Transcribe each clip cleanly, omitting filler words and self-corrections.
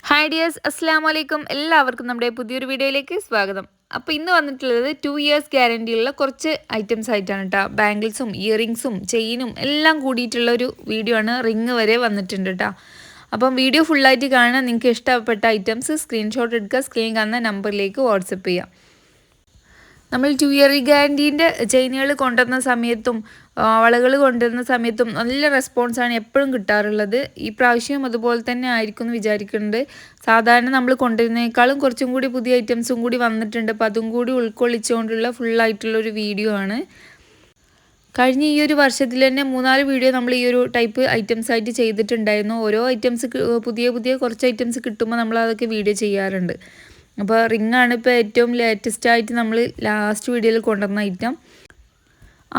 Hi dears, അസ്സലാമു അലൈക്കും. എല്ലാവർക്കും നമ്മുടെ പുതിയൊരു വീഡിയോയിലേക്ക് സ്വാഗതം. അപ്പോൾ ഇന്ന് വന്നിട്ടുള്ളത് 2 ഇയേഴ്സ് ഗ്യാരണ്ടിയുള്ള കുറച്ച് ഐറ്റംസ് ആയിട്ടാണ് കേട്ടോ. ബാംഗിൾസും ഇയറിങ്സും ചെയിനും എല്ലാം കൂടിയിട്ടുള്ള ഒരു വീഡിയോ ആണ്. റിങ് വരെ വന്നിട്ടുണ്ട് കേട്ടോ. അപ്പം വീഡിയോ ഫുള്ളായിട്ട് കാണാൻ നിങ്ങൾക്ക് ഇഷ്ടപ്പെട്ട ഐറ്റംസ് സ്ക്രീൻഷോട്ട് എടുക്കുക, സ്ക്രീൻ കാണുന്ന നമ്പറിലേക്ക് വാട്സപ്പ് ചെയ്യാം. നമ്മൾ 2 ഇയർ ഗ്യാരണ്ടീൻ്റെ ചെയിനുകൾ കൊണ്ടുവന്ന സമയത്തും വളകൾ കൊണ്ടുവരുന്ന സമയത്തും നല്ല റെസ്പോൺസാണ് എപ്പോഴും കിട്ടാറുള്ളത്. ഈ പ്രാവശ്യം അതുപോലെ തന്നെ ആയിരിക്കും എന്ന് വിചാരിക്കുന്നുണ്ട്. സാധാരണ നമ്മൾ കൊണ്ടുവരുന്നതിനേക്കാളും കുറച്ചും കൂടി പുതിയ ഐറ്റംസും കൂടി വന്നിട്ടുണ്ട്. അപ്പോൾ അതും കൂടി ഉൾക്കൊള്ളിച്ചുകൊണ്ടുള്ള ഫുള്ളായിട്ടുള്ളൊരു വീഡിയോ ആണ്. കഴിഞ്ഞ ഈ ഒരു വർഷത്തിൽ തന്നെ 3-4 വീഡിയോ നമ്മൾ ഈ ഒരു ടൈപ്പ് ഐറ്റംസ് ആയിട്ട് ചെയ്തിട്ടുണ്ടായിരുന്നു. ഓരോ ഐറ്റംസ് പുതിയ കുറച്ച് ഐറ്റംസ് കിട്ടുമ്പോൾ നമ്മൾ അതൊക്കെ വീഡിയോ ചെയ്യാറുണ്ട്. അപ്പോൾ റിങ്ങാണ് ഇപ്പോൾ ഏറ്റവും ലേറ്റസ്റ്റ് ആയിട്ട് നമ്മൾ ലാസ്റ്റ് വീഡിയോയിൽ കൊണ്ടുവന്ന ഐറ്റം.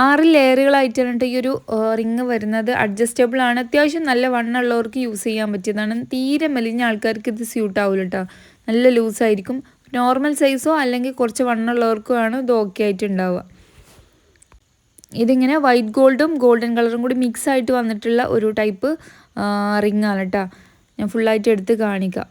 6 ലെയറുകളായിട്ടാണ് ഈ ഒരു റിങ് വരുന്നത്. അഡ്ജസ്റ്റബിൾ ആണ്. അത്യാവശ്യം നല്ല വണ്ണമുള്ളവർക്ക് യൂസ് ചെയ്യാൻ പറ്റിയതാണ്. തീരെ മെലിഞ്ഞ ആൾക്കാർക്ക് ഇത് സ്യൂട്ട് ആവില്ല കേട്ടോ. നല്ല ലൂസായിരിക്കും. നോർമൽ സൈസോ അല്ലെങ്കിൽ കുറച്ച് വണ്ണമുള്ളവർക്കും ആണ് ഇത് ഓക്കെ ആയിട്ടുണ്ടാവുക. ഇതിങ്ങനെ വൈറ്റ് ഗോൾഡും ഗോൾഡൻ കളറും കൂടി മിക്സ് ആയിട്ട് വന്നിട്ടുള്ള ഒരു ടൈപ്പ് റിങ്ങാണ് കേട്ടോ. ഞാൻ ഫുള്ളായിട്ട് എടുത്ത് കാണിക്കാം.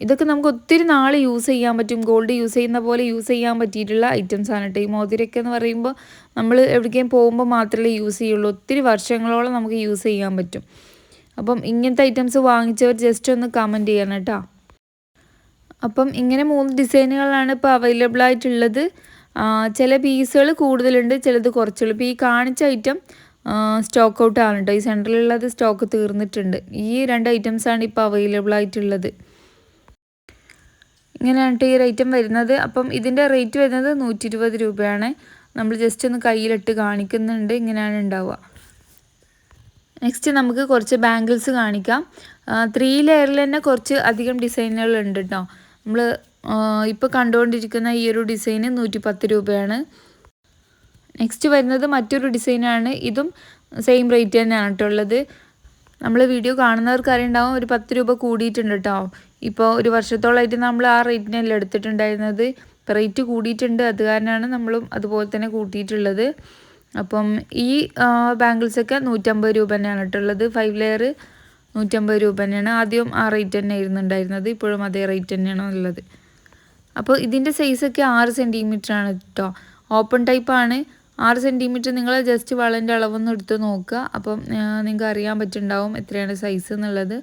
ഇതൊക്കെ നമുക്ക് ഒത്തിരി നാൾ യൂസ് ചെയ്യാൻ പറ്റും. ഗോൾഡ് യൂസ് ചെയ്യുന്ന പോലെ യൂസ് ചെയ്യാൻ പറ്റിയിട്ടുള്ള ഐറ്റംസ് ആണ് കേട്ടോ. ഈ മോതിരൊക്കെ എന്ന് പറയുമ്പോൾ നമ്മൾ എവിടേക്കും പോകുമ്പോൾ മാത്രമേ യൂസ് ചെയ്യുള്ളൂ. ഒത്തിരി വർഷങ്ങളോളം നമുക്ക് യൂസ് ചെയ്യാൻ പറ്റും. അപ്പം ഇങ്ങനത്തെ ഐറ്റംസ് വാങ്ങിച്ചവർ ജസ്റ്റ് ഒന്ന് കമൻറ്റ് ചെയ്യണം കേട്ടോ. അപ്പം ഇങ്ങനെ 3 ഡിസൈനുകളാണ് ഇപ്പോൾ അവൈലബിൾ ആയിട്ടുള്ളത്. ചില പീസുകൾ കൂടുതലുണ്ട്, ചിലത് കുറച്ചുള്ളൂ. ഇപ്പോൾ ഈ കാണിച്ച ഐറ്റം സ്റ്റോക്ക് ഔട്ട് ആണ് കേട്ടോ. ഈ സെൻറ്ററിലുള്ളത് സ്റ്റോക്ക് തീർന്നിട്ടുണ്ട്. ഈ 2 ഐറ്റംസാണ് ഇപ്പോൾ അവൈലബിൾ ആയിട്ടുള്ളത്. ഇങ്ങനെയാണ് ഈ ഐറ്റം വരുന്നത്. അപ്പം ഇതിൻ്റെ റേറ്റ് വരുന്നത് 120 രൂപയാണ്. നമ്മൾ ജസ്റ്റ് ഒന്ന് കയ്യിലിട്ട് കാണിക്കുന്നുണ്ട്. ഇങ്ങനെയാണ് ഉണ്ടാവുക. നെക്സ്റ്റ് നമുക്ക് കുറച്ച് ബാംഗിൾസ് കാണിക്കാം. 3 ലെയറിൽ തന്നെ കുറച്ച് അധികം ഡിസൈനുകൾ ഉണ്ട് കേട്ടോ. നമ്മൾ ഇപ്പോൾ കണ്ടുകൊണ്ടിരിക്കുന്ന ഈ ഒരു ഡിസൈന് 110 രൂപയാണ്. നെക്സ്റ്റ് വരുന്നത് മറ്റൊരു ഡിസൈനാണ്. ഇതും സെയിം റേറ്റ് തന്നെയാണ് കേട്ടോ ഉള്ളത്. നമ്മൾ വീഡിയോ കാണുന്നവർക്ക് അറിയുണ്ടാവും ഒരു 10 രൂപ കൂടിയിട്ടുണ്ട് കേട്ടോ. ഇപ്പോൾ ഒരു വർഷത്തോളമായിട്ട് നമ്മൾ ആ റേറ്റിനല്ല എടുത്തിട്ടുണ്ടായിരുന്നത്. ഇപ്പോൾ റേറ്റ് കൂടിയിട്ടുണ്ട്. അത് കാരണമാണ് നമ്മളും അതുപോലെ തന്നെ കൂട്ടിയിട്ടുള്ളത്. അപ്പം ഈ ബാംഗിൾസൊക്കെ 150 രൂപ തന്നെയാണ് കേട്ടുള്ളത്. 5 ലെയർ 150 രൂപ തന്നെയാണ്. ആദ്യം ആ റേറ്റ് തന്നെ ആയിരുന്നുണ്ടായിരുന്നത്. ഇപ്പോഴും അതേ റേറ്റ് തന്നെയാണ് ഉള്ളത്. അപ്പോൾ ഇതിൻ്റെ സൈസൊക്കെ 6 സെൻറ്റിമീറ്റർ ആണ് കേട്ടോ. ഓപ്പൺ ടൈപ്പാണ്. 6 സെൻറ്റിമീറ്റർ നിങ്ങൾ ജസ്റ്റ് വളൻ്റെ അളവൊന്നും എടുത്ത് നോക്കുക. അപ്പം നിങ്ങൾക്ക് അറിയാൻ പറ്റുന്നുണ്ടാവും എത്രയാണ് സൈസ് എന്നുള്ളത്.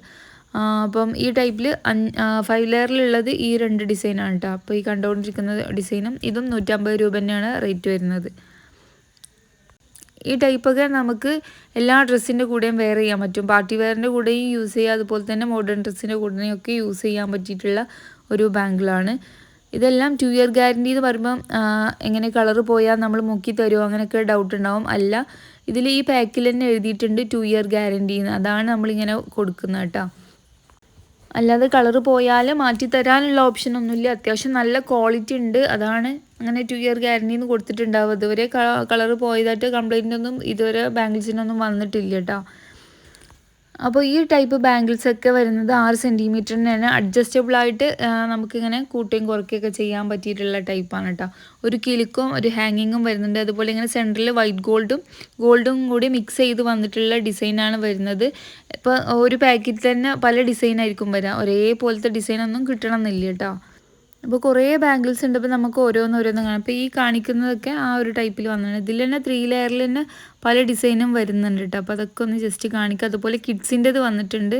അപ്പം ഈ ടൈപ്പിൽ 5 ലെയറിലുള്ളത് ഈ 2 ഡിസൈനാണ് കേട്ടോ. അപ്പോൾ ഈ കണ്ടുകൊണ്ടിരിക്കുന്ന ഡിസൈനും ഇതും 150 രൂപ തന്നെയാണ് റേറ്റ് വരുന്നത്. ഈ ടൈപ്പൊക്കെ നമുക്ക് എല്ലാ ഡ്രസ്സിൻ്റെ കൂടെയും വെയർ ചെയ്യാൻ പറ്റും. പാർട്ടി വെയറിൻ്റെ കൂടെയും യൂസ് ചെയ്യുക, അതുപോലെ തന്നെ മോഡേൺ ഡ്രസ്സിൻ്റെ കൂടെയും ഒക്കെ യൂസ് ചെയ്യാൻ പറ്റിയിട്ടുള്ള ഒരു ബാംഗിളാണ്. ഇതെല്ലാം 2 ഇയർ ഗ്യാരണ്ടി എന്ന് പറയുമ്പം എങ്ങനെ കളർ പോയാൽ നമ്മൾ മുക്കി തരുമോ അങ്ങനെയൊക്കെ ഡൗട്ട് ഉണ്ടാവും. അല്ല, ഇതിൽ ഈ പാക്കിൽ തന്നെ എഴുതിയിട്ടുണ്ട് 2 ഇയർ ഗ്യാരണ്ടി എന്ന്. അതാണ് നമ്മളിങ്ങനെ കൊടുക്കുന്നത് കേട്ടോ. അല്ലാതെ കളർ പോയാൽ മാറ്റി തരാനുള്ള ഓപ്ഷനൊന്നുമില്ല. അത്യാവശ്യം നല്ല ക്വാളിറ്റി ഉണ്ട്. അതാണ് അങ്ങനെ 2 ഇയർ ഗ്യാരണ്ടി എന്ന് കൊടുത്തിട്ടുണ്ടാവും. ഇതുവരെ കളർ പോയതായിട്ട് കംപ്ലൈൻ്റ് ഒന്നും ഇതുവരെ ബാംഗിൾസിനൊന്നും വന്നിട്ടില്ല കേട്ടോ. അപ്പോൾ ഈ ടൈപ്പ് ബാംഗിൾസൊക്കെ വരുന്നത് 6 സെൻറ്റിമീറ്ററിനാണ്. അഡ്ജസ്റ്റബിളായിട്ട് നമുക്കിങ്ങനെ കൂട്ടുകയും കുറയ്ക്കുകയൊക്കെ ചെയ്യാൻ പറ്റിയിട്ടുള്ള ടൈപ്പാണ് കേട്ടോ. ഒരു കിലുക്കും ഒരു ഹാങ്ങിങ്ങും വരുന്നുണ്ട്. അതുപോലെ ഇങ്ങനെ സെൻറ്ററിൽ വൈറ്റ് ഗോൾഡും കൂടി മിക്സ് ചെയ്ത് വന്നിട്ടുള്ള ഡിസൈനാണ് വരുന്നത്. ഇപ്പോൾ ഒരു പാക്കറ്റിൽ തന്നെ പല ഡിസൈനായിരിക്കും വരിക. ഒരേപോലത്തെ ഡിസൈനൊന്നും കിട്ടണമെന്നില്ല കേട്ടോ. അപ്പോൾ കുറേ ബാംഗിൾസ് ഉണ്ട്. അപ്പോൾ നമുക്ക് ഓരോന്നും കാണാം. അപ്പോൾ ഈ കാണിക്കുന്നതൊക്കെ ആ ഒരു ടൈപ്പിൽ വന്നതാണ്. ഇതിൽ തന്നെ 3 ലെയറിൽ തന്നെ പല ഡിസൈനും വരുന്നുണ്ട് കേട്ടോ. അപ്പോൾ അതൊക്കെ ഒന്ന് ജസ്റ്റ് കാണിക്കാം. അതുപോലെ കിഡ്സിൻ്റെത് വന്നിട്ടുണ്ട്,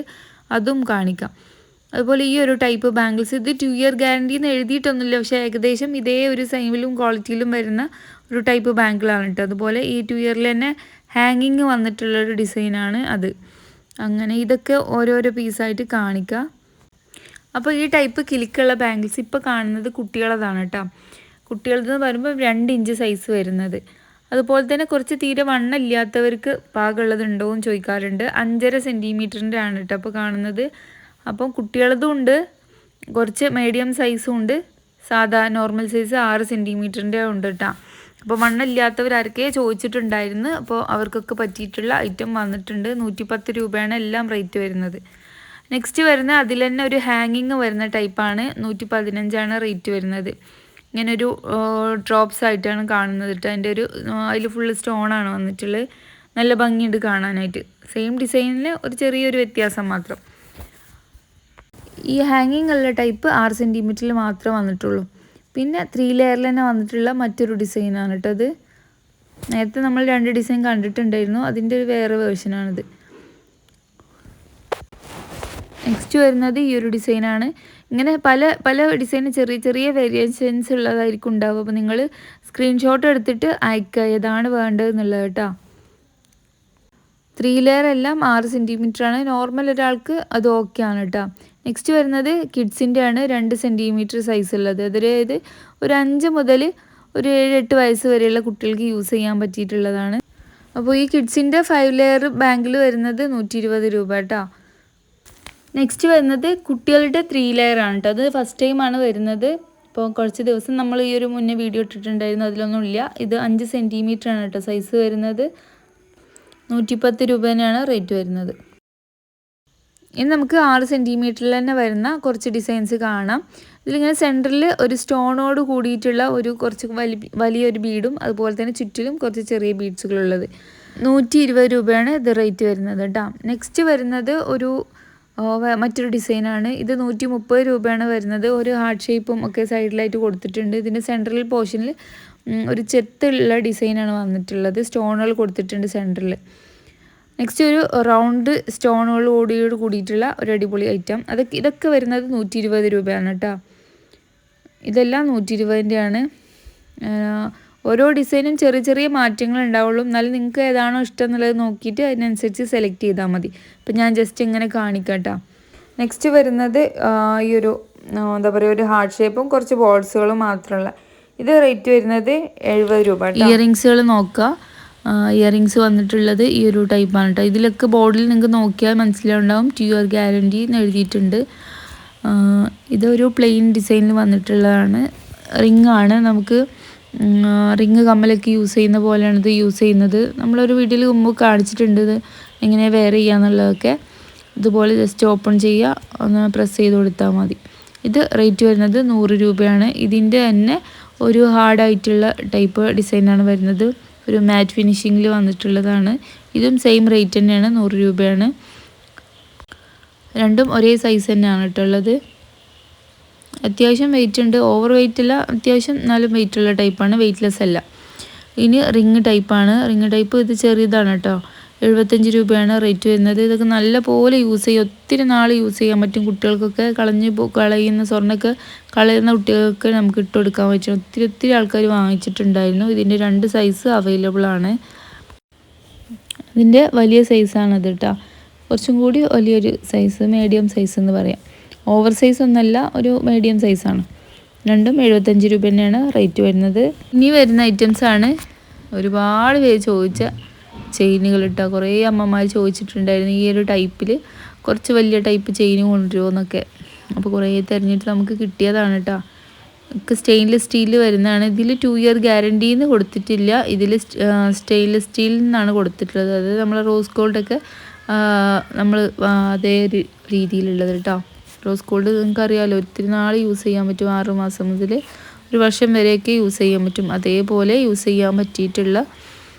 അതും കാണിക്കാം. അതുപോലെ ഈ ഒരു ടൈപ്പ് ബാംഗിൾസ് ഇത് 2 ഇയർ ഗ്യാരണ്ടി എന്ന് എഴുതിയിട്ടൊന്നുമില്ല, പക്ഷേ ഏകദേശം ഇതേ ഒരു സൈമിലും ക്വാളിറ്റിയിലും വരുന്ന ഒരു ടൈപ്പ് ബാംഗിളാണ് കേട്ടോ. അതുപോലെ ഈ 2 ഇയറിൽ തന്നെ ഹാങ്ങിങ് വന്നിട്ടുള്ളൊരു ഡിസൈനാണ് അത്. അങ്ങനെ ഇതൊക്കെ ഓരോരോ പീസായിട്ട് കാണിക്കാം. അപ്പോൾ ഈ ടൈപ്പ് കിലുക്കുള്ള ബാംഗിൾസ് ഇപ്പോൾ കാണുന്നത് കുട്ടികളതാണ് കേട്ടോ. കുട്ടികളതെന്ന് പറയുമ്പോൾ 2 ഇഞ്ച് സൈസ് വരുന്നത്. അതുപോലെ തന്നെ കുറച്ച് തീരെ വണ്ണം ഇല്ലാത്തവർക്ക് പാകമുള്ളതുണ്ടോ എന്ന് ചോദിക്കാറുണ്ട്. 5.5 സെൻറ്റിമീറ്ററിൻ്റെ ആണ് കേട്ടോ അപ്പോൾ കാണുന്നത്. അപ്പം കുട്ടികളതും ഉണ്ട്, കുറച്ച് മീഡിയം സൈസും ഉണ്ട്, സാധാ നോർമൽ സൈസ് 6 സെൻറ്റിമീറ്ററിൻ്റെ ഉണ്ട് കേട്ടോ. അപ്പോൾ വണ്ണം ഇല്ലാത്തവർ ആർക്കേ ചോദിച്ചിട്ടുണ്ടായിരുന്നു. അപ്പോൾ അവർക്കൊക്കെ പറ്റിയിട്ടുള്ള ഐറ്റം വന്നിട്ടുണ്ട്. 110 രൂപയാണ് എല്ലാം റേറ്റ് വരുന്നത്. നെക്സ്റ്റ് വരുന്ന അതിൽ തന്നെ ഒരു ഹാങ്ങിങ് വരുന്ന ടൈപ്പാണ്. 115 റേറ്റ് വരുന്നത്. ഇങ്ങനെ ഒരു ഡ്രോപ്സ് ആയിട്ടാണ് കാണുന്നത് കേട്ടോ. അതിൻ്റെ അതിൽ ഫുള്ള് സ്റ്റോണാണ് വന്നിട്ടുള്ളത്. നല്ല ഭംഗിയുണ്ട് കാണാനായിട്ട്. സെയിം ഡിസൈനിൽ ഒരു ചെറിയൊരു വ്യത്യാസം മാത്രം. ഈ ഹാങ്ങിങ് ഉള്ള ടൈപ്പ് 6 സെൻറ്റിമീറ്ററിൽ മാത്രമേ വന്നിട്ടുള്ളൂ. പിന്നെ 3 ലെയറിൽ തന്നെ വന്നിട്ടുള്ള മറ്റൊരു ഡിസൈനാണ് കേട്ടോ അത്. നേരത്തെ നമ്മൾ 2 ഡിസൈൻ കണ്ടിട്ടുണ്ടായിരുന്നു, അതിൻ്റെ ഒരു വേറെ വേർഷനാണിത്. നെക്സ്റ്റ് വരുന്നത് ഈ ഒരു ഡിസൈനാണ്. ഇങ്ങനെ പല പല ഡിസൈന് ചെറിയ ചെറിയ വേരിയേഷൻസ് ഉള്ളതായിരിക്കും ഉണ്ടാവുക. അപ്പോൾ നിങ്ങൾ സ്ക്രീൻഷോട്ട് എടുത്തിട്ട് അയക്കുക ഏതാണ് വേണ്ടതെന്നുള്ളത് കേട്ടോ. 3 ലെയർ എല്ലാം 6 സെൻറ്റിമീറ്ററാണ്. നോർമൽ ഒരാൾക്ക് അത് ഓക്കെ ആണ് കേട്ടോ. നെക്സ്റ്റ് വരുന്നത് കിഡ്സിൻ്റെ ആണ്, 2 സെൻറ്റിമീറ്റർ സൈസ് ഉള്ളത്. അതായത് ഒരു 5 മുതൽ ഒരു 7-8 വയസ്സ് വരെയുള്ള കുട്ടികൾക്ക് യൂസ് ചെയ്യാൻ പറ്റിയിട്ടുള്ളതാണ്. അപ്പോൾ ഈ കിഡ്സിൻ്റെ 5 ലെയർ ബാങ്കിൽ വരുന്നത് 120 രൂപ കേട്ടോ. നെക്സ്റ്റ് വരുന്നത് കുട്ടികളുടെ 3 ലെയർ ആണ് കേട്ടോ. അത് ഫസ്റ്റ് ടൈമാണ് വരുന്നത്. ഇപ്പോൾ കുറച്ച് ദിവസം നമ്മൾ ഈ ഒരു മുന്നേ വീഡിയോ ഇട്ടിട്ടുണ്ടായിരുന്നു, അതിലൊന്നും ഇല്ല. ഇത് 5 സെൻറ്റിമീറ്റർ ആണ് കേട്ടോ സൈസ് വരുന്നത്. 110 രൂപ തന്നെയാണ് റേറ്റ് വരുന്നത്. ഇനി നമുക്ക് 6 സെൻറ്റിമീറ്ററിൽ തന്നെ വരുന്ന കുറച്ച് ഡിസൈൻസ് കാണാം. ഇതിലിങ്ങനെ സെൻറ്ററിൽ ഒരു സ്റ്റോണോട് കൂടിയിട്ടുള്ള ഒരു കുറച്ച് വലിയൊരു ബീഡും അതുപോലെ തന്നെ ചുറ്റിലും കുറച്ച് ചെറിയ ബീഡ്സുകളുള്ളത്. 120 രൂപയാണ് ഇത് റേറ്റ് വരുന്നത് കേട്ടോ. നെക്സ്റ്റ് വരുന്നത് മറ്റൊരു ഡിസൈനാണ്. ഇത് 130 രൂപയാണ് വരുന്നത്. ഒരു ഹാർട്ട് ഷേപ്പും ഒക്കെ സൈഡിലായിട്ട് കൊടുത്തിട്ടുണ്ട്. ഇതിൻ്റെ സെൻട്രൽ പോർഷനിൽ ഒരു ചെത്തുള്ള ഡിസൈനാണ് വന്നിട്ടുള്ളത്. സ്റ്റോണുകൾ കൊടുത്തിട്ടുണ്ട് സെൻറ്ററിൽ. നെക്സ്റ്റ് ഒരു റൗണ്ട് സ്റ്റോണുകളോട് കൂടിയിട്ടുള്ള ഒരു അടിപൊളി ഐറ്റം. ഇതൊക്കെ വരുന്നത് 120 രൂപയാണ് കേട്ടോ. ഇതെല്ലാം 120-ൻ്റെയാണ്. ഓരോ ഡിസൈനും ചെറിയ ചെറിയ മാറ്റങ്ങൾ ഉണ്ടാവുള്ളൂ. എന്നാലും നിങ്ങൾക്ക് ഏതാണോ ഇഷ്ടം എന്നുള്ളത് നോക്കിയിട്ട് അതിനനുസരിച്ച് സെലക്ട് ചെയ്താൽ മതി. ഇപ്പം ഞാൻ ജസ്റ്റ് ഇങ്ങനെ കാണിക്കട്ടോ. നെക്സ്റ്റ് വരുന്നത് ഈ ഒരു എന്താ പറയുക, ഒരു ഹാർട്ട് ഷേപ്പും കുറച്ച് ബോൾസുകളും മാത്രമുള്ള. ഇത് റേറ്റ് വരുന്നത് 70 രൂപ. ഇയറിങ്സുകൾ നോക്കുക. ഇയറിങ്സ് വന്നിട്ടുള്ളത് ഈ ഒരു ടൈപ്പാണ് കേട്ടോ. ഇതിലൊക്കെ ബോർഡിൽ നിങ്ങൾക്ക് നോക്കിയാൽ മനസ്സിലാവുണ്ടാവും ടു ഇയർ ഗ്യാരണ്ടി എന്ന് എഴുതിയിട്ടുണ്ട്. ഇതൊരു പ്ലെയിൻ ഡിസൈനിൽ വന്നിട്ടുള്ളതാണ്. റിംഗ് ആണ്. നമുക്ക് റിങ് കമ്മലൊക്കെ യൂസ് ചെയ്യുന്ന പോലെയാണ് ഇത് യൂസ് ചെയ്യുന്നത്. നമ്മളൊരു വീഡിയോയിൽ മുമ്പ് കാണിച്ചിട്ടുണ്ട് ഇത് എങ്ങനെ വെയർ ചെയ്യാന്നുള്ളതൊക്കെ. ഇതുപോലെ ജസ്റ്റ് ഓപ്പൺ ചെയ്യുക, ഒന്ന് പ്രസ് ചെയ്ത് കൊടുത്താൽ മതി. ഇത് റേറ്റ് വരുന്നത് 100 രൂപയാണ്. ഇതിൻ്റെ തന്നെ ഒരു ഹാർഡായിട്ടുള്ള ടൈപ്പ് ഡിസൈനാണ് വരുന്നത്. ഒരു മാറ്റ് ഫിനിഷിങ്ങിൽ വന്നിട്ടുള്ളതാണ്. ഇതും സെയിം റേറ്റ് തന്നെയാണ്, 100 രൂപയാണ്. രണ്ടും ഒരേ സൈസ് തന്നെയാണ് കേട്ടുള്ളത്. അത്യാവശ്യം വെയിറ്റ് ഉണ്ട്, ഓവർ വെയിറ്റ് അല്ല, അത്യാവശ്യം എന്നാലും വെയിറ്റുള്ള ടൈപ്പാണ്, വെയിറ്റ്ലെസ് അല്ല. ഇനി റിങ് ടൈപ്പാണ്. റിങ് ടൈപ്പ് ഇത് ചെറിയതാണ് കേട്ടോ. 75 രൂപയാണ് റേറ്റ് വരുന്നത്. ഇതൊക്കെ നല്ല പോലെ യൂസ് ചെയ്യും, ഒത്തിരി നാൾ യൂസ് ചെയ്യാൻ പറ്റും. കുട്ടികൾക്കൊക്കെ കളയുന്ന സ്വർണ്ണമൊക്കെ കളയുന്ന കുട്ടികൾക്ക് നമുക്ക് ഇട്ട് കൊടുക്കാൻ പറ്റും. ഒത്തിരി ആൾക്കാർ വാങ്ങിച്ചിട്ടുണ്ടായിരുന്നു. ഇതിൻ്റെ 2 സൈസ് അവൈലബിൾ ആണ്. ഇതിൻ്റെ വലിയ സൈസാണത് കേട്ടോ. കുറച്ചും കൂടി വലിയൊരു സൈസ്, മീഡിയം സൈസ് എന്ന് പറയാം. ഓവർ സൈസ് ഒന്നല്ല, ഒരു മീഡിയം സൈസാണ്. രണ്ടും 75 രൂപ തന്നെയാണ് റേറ്റ് വരുന്നത്. ഇനി വരുന്ന ഐറ്റംസാണ് ഒരുപാട് പേര് ചോദിച്ച ചെയിനുകൾ ഇട്ടാൽ. കുറേ അമ്മമാർ ചോദിച്ചിട്ടുണ്ടായിരുന്നു ഈ ഒരു ടൈപ്പിൽ കുറച്ച് വലിയ ടൈപ്പ് ചെയിൻ കൊണ്ടുവരുമോ എന്നൊക്കെ. അപ്പോൾ കുറേ തിരഞ്ഞിട്ട് നമുക്ക് കിട്ടിയതാണ് കേട്ടോ. ഒക്കെ സ്റ്റെയിൻലെസ് സ്റ്റീൽ വരുന്നതാണ്. ഇതിൽ 2 ഇയർ ഗ്യാരണ്ടീന്ന് കൊടുത്തിട്ടില്ല. ഇതിൽ സ്റ്റെയിൻലെസ് സ്റ്റീലിൽ നിന്നാണ് കൊടുത്തിട്ടുള്ളത്. അത് നമ്മളെ റോസ് ഗോൾഡൊക്കെ നമ്മൾ അതേ രീതിയിലുള്ളത് കേട്ടോ. റോസ് ഗോൾഡ് നിങ്ങൾക്ക് അറിയാമല്ലോ, ഒത്തിരി നാൾ യൂസ് ചെയ്യാൻ പറ്റും. 6 മാസം മുതൽ 1 വർഷം വരെയൊക്കെ യൂസ് ചെയ്യാൻ പറ്റും. അതേപോലെ യൂസ് ചെയ്യാൻ പറ്റിയിട്ടുള്ള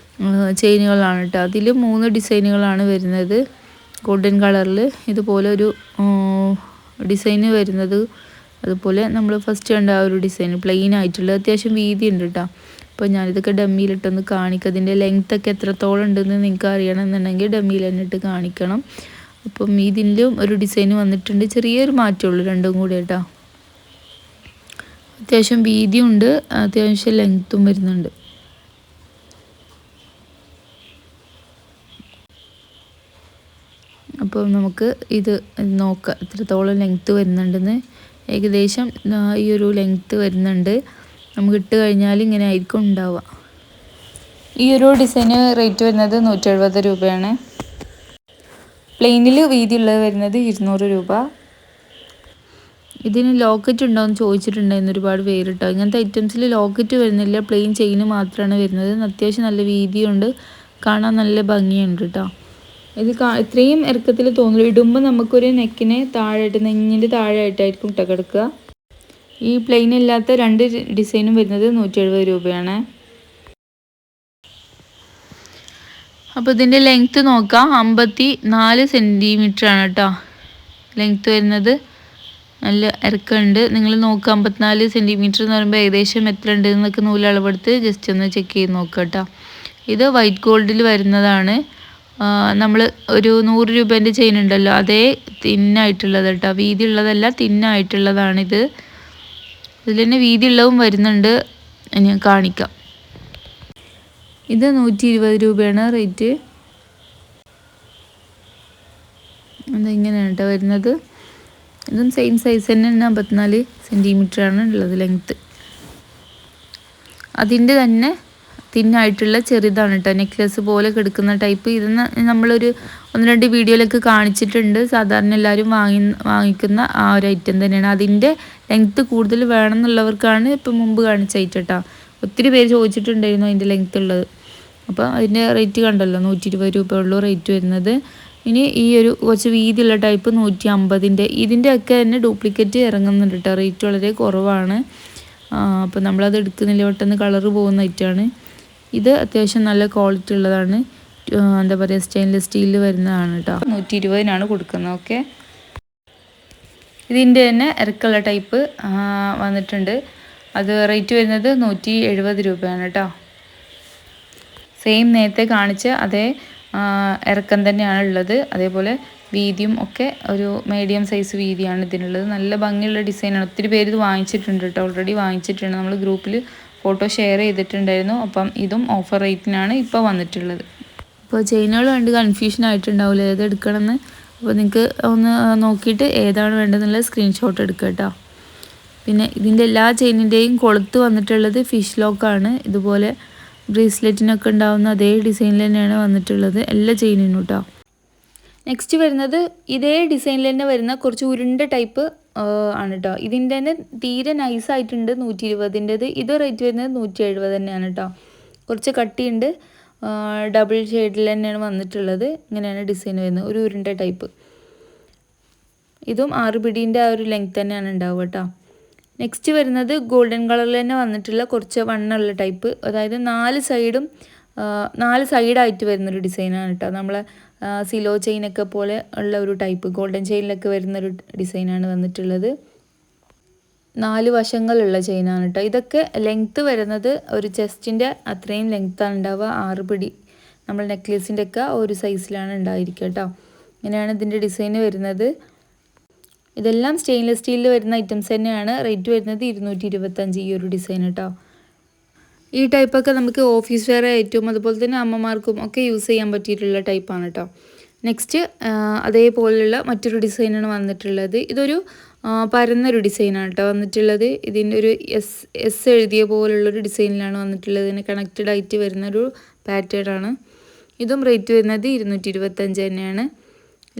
ചെയിനുകളാണ് കേട്ടോ. അതിൽ 3 ഡിസൈനുകളാണ് വരുന്നത് ഗോൾഡൻ കളറിൽ. ഇതുപോലെ ഒരു ഡിസൈന് വരുന്നത്. അതുപോലെ നമ്മൾ ഫസ്റ്റ് കണ്ട ആ ഒരു ഡിസൈൻ പ്ലെയിൻ ആയിട്ടുള്ള അത്യാവശ്യം വീതി ഉണ്ട് കേട്ടോ. അപ്പോൾ ഞാനിതൊക്കെ ഡമ്മിയിലിട്ടൊന്ന് കാണിക്കാം. അതിൻ്റെ ലെങ്ത്തൊക്കെ എത്രത്തോളം ഉണ്ടെന്ന് നിങ്ങൾക്ക് അറിയണമെന്നുണ്ടെങ്കിൽ ഡമ്മിയിൽ തന്നെ ഇട്ട് കാണിക്കണം. അപ്പം ഇതിലും ഒരു ഡിസൈൻ വന്നിട്ടുണ്ട്. ചെറിയൊരു മാറ്റമുള്ളൂ രണ്ടും കൂടി കേട്ടോ. അത്യാവശ്യം വീതിയുണ്ട്, അത്യാവശ്യം ലെങ്ത്തും വരുന്നുണ്ട്. അപ്പോൾ നമുക്ക് ഇത് നോക്കാം എത്രത്തോളം ലെങ്ത്ത് വരുന്നുണ്ടെന്ന്. ഏകദേശം ഈ ഒരു ലെങ്ത്ത് വരുന്നുണ്ട്. നമുക്ക് ഇട്ട് കഴിഞ്ഞാൽ ഇങ്ങനെ ആയിരിക്കും ഉണ്ടാവുക. ഈ ഒരു ഡിസൈന് റേറ്റ് വരുന്നത് 170 രൂപയാണ്. പ്ലെയിനിൽ വീതിയുള്ളത് വരുന്നത് 200 രൂപ. ഇതിന് ലോക്കറ്റ് ഉണ്ടോയെന്ന് ചോദിച്ചിട്ടുണ്ടായിരുന്നു ഒരുപാട് പേര് കേട്ടോ. ഇങ്ങനത്തെ ഐറ്റംസിൽ ലോക്കറ്റ് വരുന്നില്ല, പ്ലെയിൻ ചെയിന് മാത്രമാണ് വരുന്നത്. അത്യാവശ്യം നല്ല വീതിയുണ്ട്, കാണാൻ നല്ല ഭംഗിയുണ്ട് കേട്ടോ. ഇത് ഇത്രയും ഇറക്കത്തിൽ തോന്നില്ല. ഇടുമ്പോൾ നമുക്കൊരു നെക്കിന് താഴെയായിട്ട്, നെഞ്ഞിൻ്റെ താഴെയായിട്ടായിരിക്കും ഇട്ട കിടക്കുക. ഈ പ്ലെയിൻ ഇല്ലാത്ത 2 ഡിസൈനും വരുന്നത് 170 രൂപയാണ്. അപ്പോൾ ഇതിൻ്റെ ലെങ്ത്ത് നോക്കാം. 54 സെൻറ്റിമീറ്റർ ആണ് കേട്ടോ ലെങ്ത്ത് വരുന്നത്. നല്ല ഇറക്കമുണ്ട്. നിങ്ങൾ നോക്കുക 54 സെൻറ്റിമീറ്റർ എന്ന് പറയുമ്പോൾ ഏകദേശം എത്ര ഉണ്ട് എന്നൊക്കെ നൂലളവെടുത്ത് ജസ്റ്റ് ഒന്ന് ചെക്ക് ചെയ്ത് നോക്കുക കേട്ടോ. ഇത് വൈറ്റ് ഗോൾഡിൽ വരുന്നതാണ്. നമ്മൾ ഒരു 100 രൂപേൻ്റെ ചെയിൻ ഉണ്ടല്ലോ, അതേ തിന്നായിട്ടുള്ളത് കേട്ടോ, വീതി ഉള്ളതല്ല, തിന്നായിട്ടുള്ളതാണിത്. ഇതിൽ തന്നെ വീതി ഉള്ളതും വരുന്നുണ്ട്, ഞാൻ കാണിക്കാം. ഇത് 120 രൂപയാണ് റേറ്റ്. അതിങ്ങനെയാണ് കേട്ടോ വരുന്നത്. ഇതും സെയിം സൈസ് തന്നെ 54 സെൻറ്റിമീറ്ററാണ് ഉള്ളത് ലെങ്ത്ത്. അതിൻ്റെ തന്നെ തിന്നായിട്ടുള്ള ചെറുതാണ് കേട്ടോ, നെക്ലെസ് പോലെ കിടക്കുന്ന ടൈപ്പ്. ഇതെന്ന് നമ്മളൊരു 1-2 വീഡിയോയിലൊക്കെ കാണിച്ചിട്ടുണ്ട്. സാധാരണ എല്ലാവരും വാങ്ങിക്കുന്ന ആ ഒരു ഐറ്റം തന്നെയാണ്. അതിൻ്റെ ലെങ്ത്ത് കൂടുതൽ വേണം എന്നുള്ളവർക്കാണ് ഇപ്പം മുമ്പ് കാണിച്ച ഐറ്റം കേട്ടോ. ഒത്തിരി പേര് ചോദിച്ചിട്ടുണ്ടായിരുന്നു അതിൻ്റെ ലെങ്ത്ത് ഉള്ളത്. അപ്പോൾ അതിൻ്റെ റേറ്റ് കണ്ടല്ലോ, 120 രൂപ ഉള്ളൂ റേറ്റ് വരുന്നത്. ഇനി ഈ ഒരു കുറച്ച് വീതിയുള്ള ടൈപ്പ് 150ൻ്റെ, ഇതിൻ്റെയൊക്കെ തന്നെ ഡ്യൂപ്ലിക്കേറ്റ് ഇറങ്ങുന്നുണ്ട് കേട്ടോ. റേറ്റ് വളരെ കുറവാണ്. അപ്പോൾ നമ്മളത് എടുക്കുന്നില്ല, പെട്ടെന്ന് കളറ് പോകുന്ന ഐറ്റമാണ്. ഇത് അത്യാവശ്യം നല്ല ക്വാളിറ്റി ഉള്ളതാണ്. എന്താ പറയുക, സ്റ്റെയിൻലെസ് സ്റ്റീലിൽ വരുന്നതാണ് കേട്ടോ. 120-നാണ് കൊടുക്കുന്നത്. ഓക്കെ, ഇതിൻ്റെ തന്നെ ഇറക്കുള്ള ടൈപ്പ് വന്നിട്ടുണ്ട്. അത് റേറ്റ് വരുന്നത് 170 രൂപയാണ് കേട്ടോ. സെയിം നേരത്തെ കാണിച്ച അതേ ഇറക്കം തന്നെയാണ് ഉള്ളത്. അതേപോലെ വീതിയും ഒക്കെ ഒരു മീഡിയം സൈസ് വീതിയാണ് ഇതിനുള്ളത്. നല്ല ഭംഗിയുള്ള ഡിസൈനാണ്. ഒത്തിരി പേര് ഇത് വാങ്ങിച്ചിട്ടുണ്ട് കേട്ടോ, ഓൾറെഡി വാങ്ങിച്ചിട്ടുണ്ട്. നമ്മൾ ഗ്രൂപ്പിൽ ഫോട്ടോ ഷെയർ ചെയ്തിട്ടുണ്ടായിരുന്നു. അപ്പം ഇതും ഓഫർ റേറ്റിനാണ് ഇപ്പോൾ വന്നിട്ടുള്ളത്. ഇപ്പോൾ ചെയിനുകൾ കണ്ട് കൺഫ്യൂഷൻ ആയിട്ടുണ്ടാവില്ല ഏത് എടുക്കണമെന്ന്. അപ്പോൾ നിങ്ങൾക്ക് ഒന്ന് നോക്കിയിട്ട് ഏതാണ് വേണ്ടതെന്നുള്ള സ്ക്രീൻഷോട്ട് എടുക്കുക കേട്ടോ. പിന്നെ ഇതിൻ്റെ എല്ലാ ചെയിനിൻ്റെയും കൊളുത്ത് വന്നിട്ടുള്ളത് ഫിഷ് ലോക്കാണ്. ഇതുപോലെ ബ്രേസ്ലെറ്റിനൊക്കെ ഉണ്ടാവുന്ന അതേ ഡിസൈനിൽ തന്നെയാണ് വന്നിട്ടുള്ളത് എല്ലാ ചെയിനിനും കേട്ടോ. നെക്സ്റ്റ് വരുന്നത് ഇതേ ഡിസൈനിൽ തന്നെ വരുന്ന കുറച്ച് ഉരുണ്ട ടൈപ്പ് ആണ് കേട്ടോ. ഇതിൻ്റെ തന്നെ തീരെ നൈസായിട്ടുണ്ട് 120ൻ്റെത്. ഇത് റേറ്റ് വരുന്നത് 170 തന്നെയാണ് കേട്ടോ. കുറച്ച് കട്ടിയുണ്ട്, ഡബിൾ ഷെയ്ഡിൽ തന്നെയാണ് വന്നിട്ടുള്ളത്. ഇങ്ങനെയാണ് ഡിസൈൻ വരുന്നത്, ഒരു ഉരുണ്ട ടൈപ്പ്. ഇതും 6 പിടീൻ്റെ ആ ഒരു ലെങ്ത് തന്നെയാണ് ഉണ്ടാവുക കേട്ടോ. നെക്സ്റ്റ് വരുന്നത് ഗോൾഡൻ കളറിൽ തന്നെ വന്നിട്ടുള്ള കുറച്ച് വണ്ണുള്ള ടൈപ്പ്, അതായത് 4 സൈഡായിട്ട് വരുന്നൊരു ഡിസൈനാണ് കേട്ടോ. നമ്മളെ സിലോ ചെയിനൊക്കെ പോലെ ഉള്ള ഒരു ടൈപ്പ്, ഗോൾഡൻ ചെയിനിലൊക്കെ വരുന്നൊരു ഡിസൈനാണ് വന്നിട്ടുള്ളത്. 4 വശങ്ങളുള്ള ചെയിനാണ് കേട്ടോ. ഇതൊക്കെ ലെങ്ത്ത് വരുന്നത് ഒരു ചെസ്റ്റിൻ്റെ അത്രയും ലെങ്ത്താണ് ഉണ്ടാവുക. 6 പിടി നമ്മൾ നെക്ലേസിൻ്റെ ഒക്കെ ഒരു സൈസിലാണ് ഉണ്ടായിരിക്കുക കേട്ടോ. ഇങ്ങനെയാണ് ഇതിൻ്റെ ഡിസൈൻ വരുന്നത്. ഇതെല്ലാം സ്റ്റെയിൻലെസ് സ്റ്റീലിൽ വരുന്ന ഐറ്റംസ് തന്നെയാണ്. റേറ്റ് വരുന്നത് 225 ഈ ഒരു ഡിസൈൻ കേട്ടോ. ഈ ടൈപ്പൊക്കെ നമുക്ക് ഓഫീസ് വെയർ ആയിട്ടും അതുപോലെ തന്നെ അമ്മമാർക്കും ഒക്കെ യൂസ് ചെയ്യാൻ പറ്റിയിട്ടുള്ള ടൈപ്പാണ് കേട്ടോ. നെക്സ്റ്റ് അതേപോലെയുള്ള മറ്റൊരു ഡിസൈനാണ് വന്നിട്ടുള്ളത്. ഇതൊരു പരന്നൊരു ഡിസൈനാണ് കേട്ടോ വന്നിട്ടുള്ളത്. ഇതിൻ്റെ ഒരു എസ് എഴുതിയ പോലുള്ളൊരു ഡിസൈനിലാണ് വന്നിട്ടുള്ളത്. ഇതിന് കണക്റ്റഡ് ആയിട്ട് വരുന്നൊരു പാറ്റേൺ ആണ്. ഇതും റേറ്റ് വരുന്നത് 225 തന്നെയാണ്.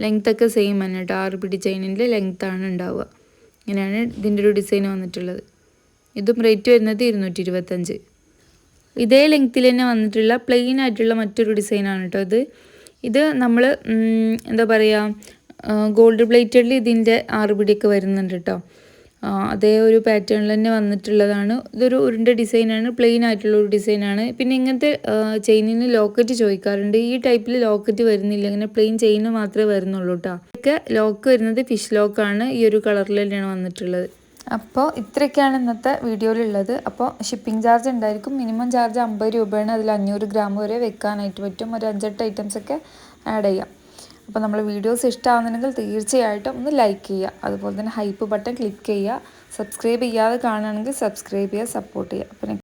ലെങ്ത്തൊക്കെ സെയിം തന്നെ കേട്ടോ. 6 പിടി ചെയിനിൻ്റെ ലെങ്ത്താണ് ഉണ്ടാവുക. ഇങ്ങനെയാണ് ഇതിൻ്റെ ഒരു ഡിസൈൻ വന്നിട്ടുള്ളത്. ഇതും റേറ്റ് വരുന്നത് 225. ഇതേ ലെങ്ത്തിൽ തന്നെ വന്നിട്ടുള്ള പ്ലെയിൻ ആയിട്ടുള്ള മറ്റൊരു ഡിസൈനാണ് കേട്ടോ ഇത് നമ്മൾ എന്താ പറയുക, ഗോൾഡ് പ്ലേറ്റഡിൽ ഇതിൻ്റെ 6 പിടിയൊക്കെ വരുന്നുണ്ട് കേട്ടോ. അതേ ഒരു പാറ്റേണിൽ തന്നെ വന്നിട്ടുള്ളതാണ്. ഇതൊരു ഉരുണ്ട ഡിസൈനാണ്, പ്ലെയിൻ ആയിട്ടുള്ള ഒരു ഡിസൈനാണ്. പിന്നെ ഇങ്ങനത്തെ ചെയിനിന് ലോക്കറ്റ് ചോദിക്കാറുണ്ട്. ഈ ടൈപ്പിൽ ലോക്കറ്റ് വരുന്നില്ല, ഇങ്ങനെ പ്ലെയിൻ ചെയിന് മാത്രമേ വരുന്നുള്ളൂ കേട്ടോ. ഇതൊക്കെ ലോക്ക് വരുന്നത് ഫിഷ് ലോക്കാണ്. ഈ ഒരു കളറിൽ തന്നെയാണ് വന്നിട്ടുള്ളത്. അപ്പോൾ ഇത്രയൊക്കെയാണ് ഇന്നത്തെ വീഡിയോയിലുള്ളത്. അപ്പോൾ ഷിപ്പിംഗ് ചാർജ് ഉണ്ടായിരിക്കും. മിനിമം ചാർജ് 50 രൂപയാണ്. അതിൽ 500 ഗ്രാം വരെ വെക്കാനായിട്ട് പറ്റും. ഒരു 5-8 ഐറ്റംസൊക്കെ ആഡ് ചെയ്യാം. അപ്പോൾ നമ്മൾ വീഡിയോസ് ഇഷ്ടമാകുന്നുണ്ടെങ്കിൽ തീർച്ചയായിട്ടും ഒന്ന് ലൈക്ക് ചെയ്യുക. അതുപോലെ തന്നെ ഹൈപ്പ് ബട്ടൺ ക്ലിക്ക് ചെയ്യുക. സബ്സ്ക്രൈബ് ചെയ്യാതെ കാണുകയാണെങ്കിൽ സബ്സ്ക്രൈബ് ചെയ്യുക, സപ്പോർട്ട് ചെയ്യുക. അപ്പോൾ